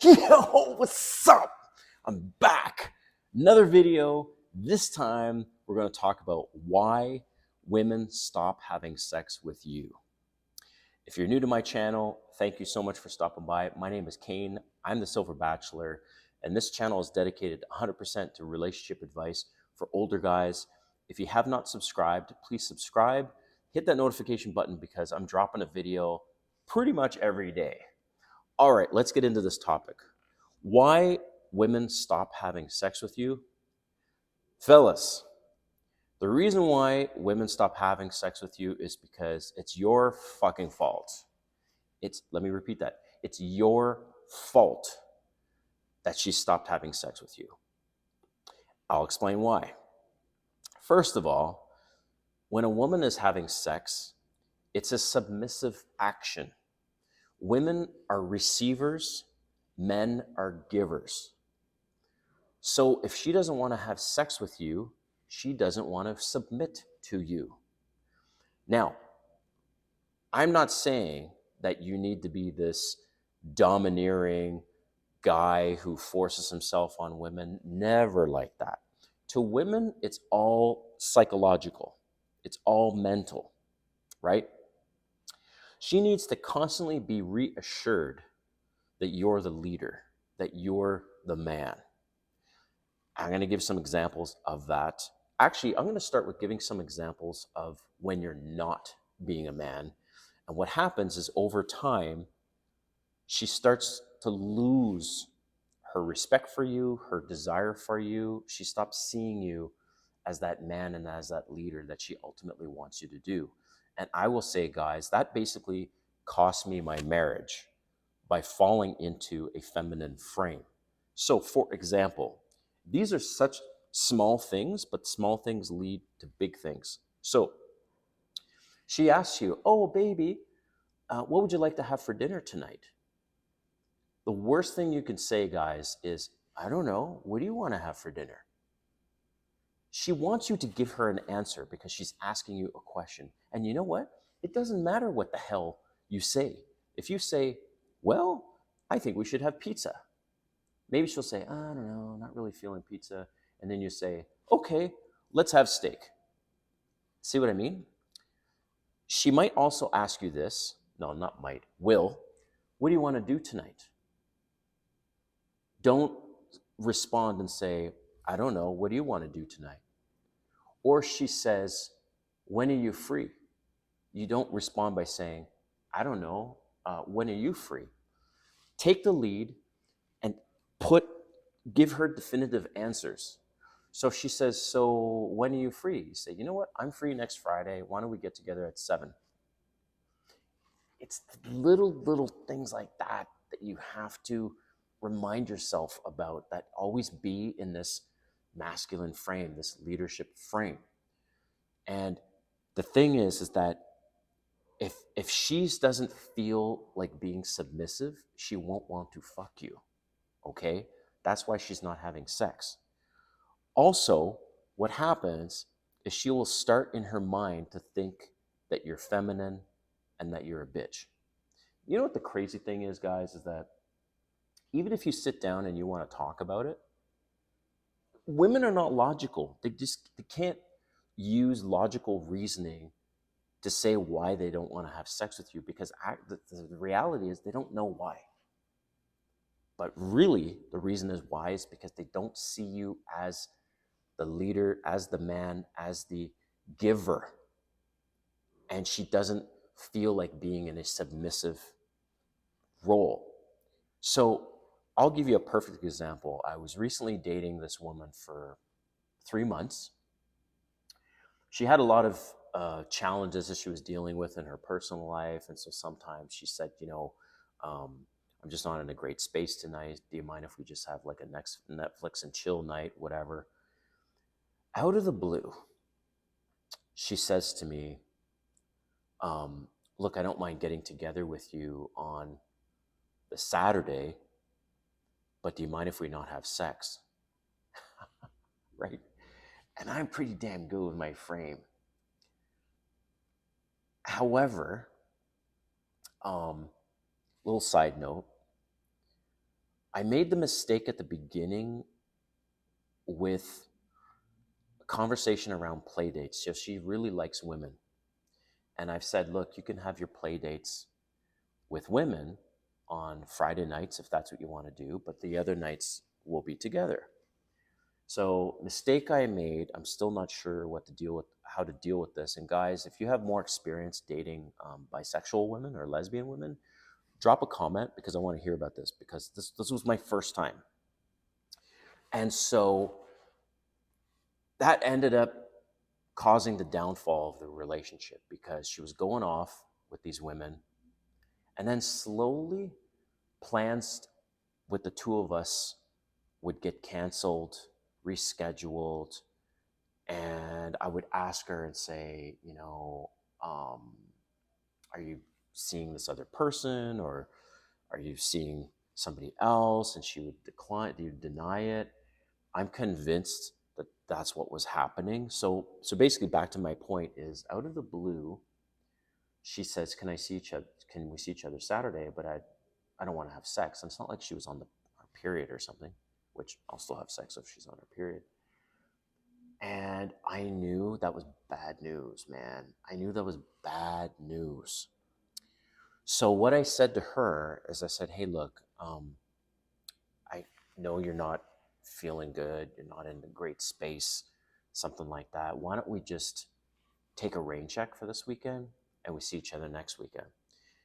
Yo, what's up? I'm back. Another video. This time, we're going to talk about why women stop having sex with you. If you're new to my channel, thank you so much for stopping by. My name is Kane. I'm the Silver Bachelor, and this channel is dedicated 100% to relationship advice for older guys. If you have not subscribed, please subscribe. Hit that notification button because I'm dropping a video pretty much every day. All right, let's get into this topic. Why women stop having sex with you? Fellas, the reason why women stop having sex with you is because it's your fucking fault. Let me repeat that. It's your fault that she stopped having sex with you. I'll explain why. First of all, when a woman is having sex, it's a submissive action. Women are receivers, men are givers. So if she doesn't want to have sex with you, she doesn't want to submit to you. Now, I'm not saying that you need to be this domineering guy who forces himself on women. Never like that. To women, it's all psychological. It's all mental, right? She needs to constantly be reassured that you're the leader, that you're the man. I'm going to give some examples of that. Actually, I'm going to start with giving some examples of when you're not being a man. And what happens is over time, she starts to lose her respect for you, her desire for you. She stops seeing you as that man and as that leader that she ultimately wants you to do. And I will say, guys, that basically cost me my marriage by falling into a feminine frame. So, for example, these are such small things, but small things lead to big things. So, she asks you, "Oh, baby, what would you like to have for dinner tonight?" The worst thing you can say, guys, is, "I don't know. What do you want to have for dinner?" She wants you to give her an answer because she's asking you a question. And you know what? It doesn't matter what the hell you say. If you say, "Well, I think we should have pizza," maybe she'll say, "I don't know, not really feeling pizza." And then you say, "Okay, let's have steak." See what I mean? She might also ask you this. No, not might, will. "What do you want to do tonight?" Don't respond and say, "I don't know. What do you want to do tonight?" Or she says, "When are you free?" You don't respond by saying, "I don't know. When are you free?" Take the lead and give her definitive answers. So if she says, "So when are you free?" You say, "You know what? I'm free next Friday. Why don't we get together at 7?" It's little things like that that you have to remind yourself about, that always be in this masculine frame, this leadership frame. And the thing is that if she doesn't feel like being submissive, she won't want to fuck you. Okay? That's why she's not having sex. Also, what happens is she will start in her mind to think that you're feminine and that you're a bitch. You know what the crazy thing is, guys, is that even if you sit down and you want to talk about it, women are not logical. They can't use logical reasoning to say why they don't want to have sex with you, because the reality is they don't know why. But really, the reason is why is because they don't see you as the leader, as the man, as the giver. And she doesn't feel like being in a submissive role. So I'll give you a perfect example. I was recently dating this woman for 3 months. She had a lot of challenges that she was dealing with in her personal life. And so sometimes she said, "I'm just not in a great space tonight. Do you mind if we just have like a next Netflix and chill night, whatever?" Out of the blue, she says to me, "Look, I don't mind getting together with you on the Saturday, but do you mind if we not have sex?" Right? And I'm pretty damn good with my frame. However, little side note, I made the mistake at the beginning with a conversation around play dates. So she really likes women. And I've said, look, you can have your play dates with women on Friday nights if that's what you want to do, but the other nights we'll be together. So mistake I made, I'm still not sure how to deal with this. And guys, if you have more experience dating bisexual women or lesbian women, drop a comment because I want to hear about this because this was my first time. And so that ended up causing the downfall of the relationship because she was going off with these women and then slowly plans with the two of us would get canceled, rescheduled, and I would ask her and say, are you seeing this other person or are you seeing somebody else? And she would deny it. I'm convinced that that's what was happening. So basically, back to my point is, out of the blue, she says, "Can we see each other Saturday?" But I don't want to have sex. And it's not like she was on her period or something, which I'll still have sex if she's on her period. And I knew that was bad news, man. I knew that was bad news. So what I said to her is, I said, "Hey, look, I know you're not feeling good. You're not in a great space, something like that. Why don't we just take a rain check for this weekend and we see each other next weekend?"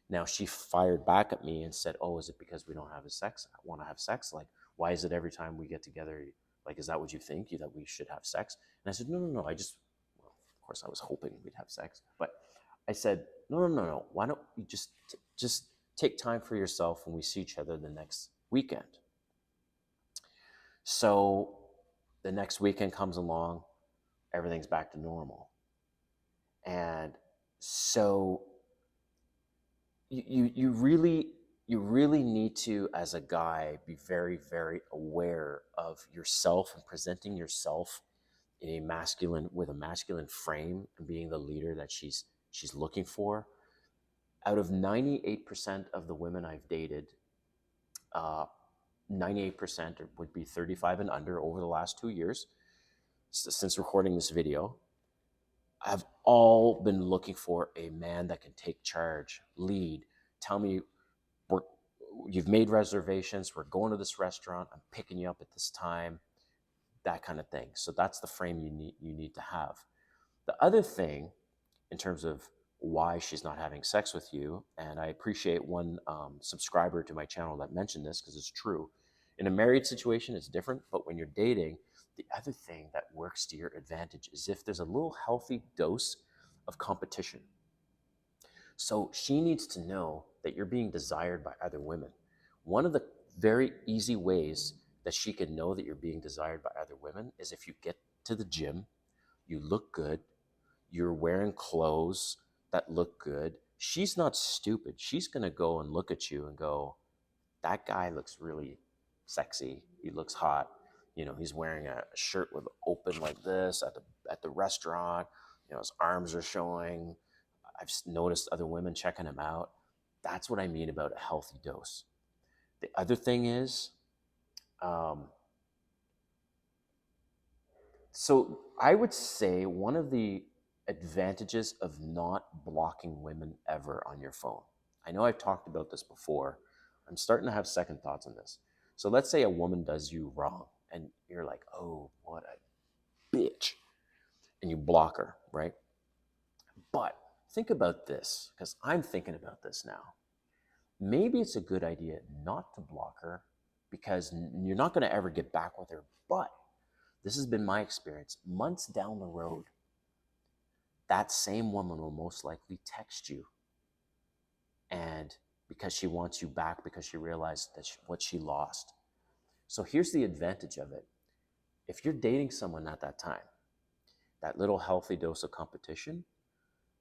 Now she fired back at me and said, "Oh, is it because we don't have sex? I want to have sex. Like, why is it every time we get together, like, is that what you think? That we should have sex?" And I said, no. Well, of course I was hoping we'd have sex, but I said, no. Why don't you just take time for yourself when we see each other the next weekend? So the next weekend comes along, everything's back to normal. And so you really need to, as a guy, be very, very aware of yourself and presenting yourself in a masculine frame and being the leader that she's looking for. Out of 98% of the women I've dated, 98% would be 35 and under over the last 2 years since recording this video, have all been looking for a man that can take charge, lead, tell me, you've made reservations, we're going to this restaurant, I'm picking you up at this time, that kind of thing. So that's the frame you need to have. The other thing, in terms of why she's not having sex with you, and I appreciate one subscriber to my channel that mentioned this because it's true. In a married situation, it's different, but when you're dating, the other thing that works to your advantage is if there's a little healthy dose of competition. So she needs to know that you're being desired by other women. One of the very easy ways that she can know that you're being desired by other women is if you get to the gym, you look good, you're wearing clothes that look good. She's not stupid. She's going to go and look at you and go, that guy looks really sexy. He looks hot. He's wearing a shirt with open like this at the restaurant. His arms are showing. I've noticed other women checking him out. That's what I mean about a healthy dose. The other thing is, so I would say one of the advantages of not blocking women ever on your phone. I know I've talked about this before. I'm starting to have second thoughts on this. So let's say a woman does you wrong and you're like, oh, what a bitch. And you block her, right? But think about this, because I'm thinking about this now. Maybe it's a good idea not to block her because you're not going to ever get back with her. But this has been my experience. Months down the road, that same woman will most likely text you. And because she wants you back, because she realized what she lost. So here's the advantage of it. If you're dating someone at that time, that little healthy dose of competition,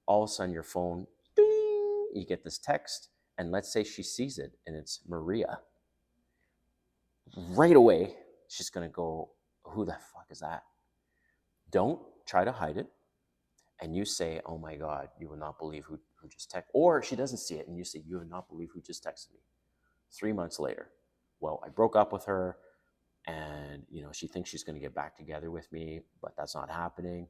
all of a sudden your phone, ding, you get this text, and let's say she sees it and it's Maria. Right away, she's going to go, who the fuck is that? Don't try to hide it. And you say, oh my God, you will not believe who just texted. Or she doesn't see it and you say, you will not believe who just texted me. 3 months later, well, I broke up with her, and she thinks she's going to get back together with me, but that's not happening.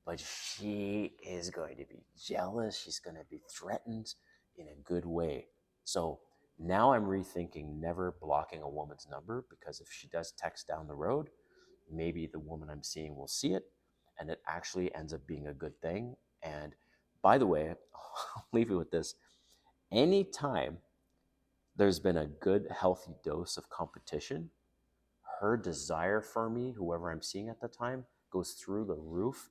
But she is going to be jealous. She's going to be threatened in a good way. So now I'm rethinking never blocking a woman's number, because if she does text down the road, maybe the woman I'm seeing will see it, and it actually ends up being a good thing. And by the way, I'll leave you with this. Anytime there's been a good, healthy dose of competition, her desire for me, whoever I'm seeing at the time, goes through the roof,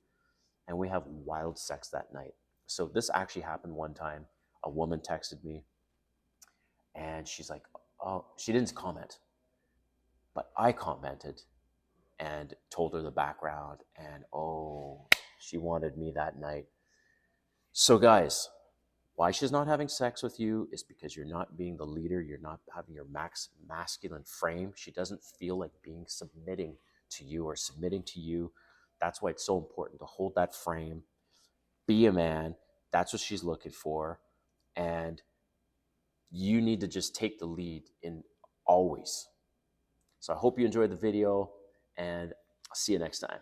and we have wild sex that night. So this actually happened one time. A woman texted me, and she's like, oh, she didn't comment, but I commented and told her the background, and oh, she wanted me that night. So guys, why she's not having sex with you is because you're not being the leader. You're not having your masculine frame. She doesn't feel like submitting to you or submitting to you. That's why it's so important to hold that frame, be a man. That's what she's looking for. And you need to just take the lead in always. So I hope you enjoyed the video, and I'll see you next time.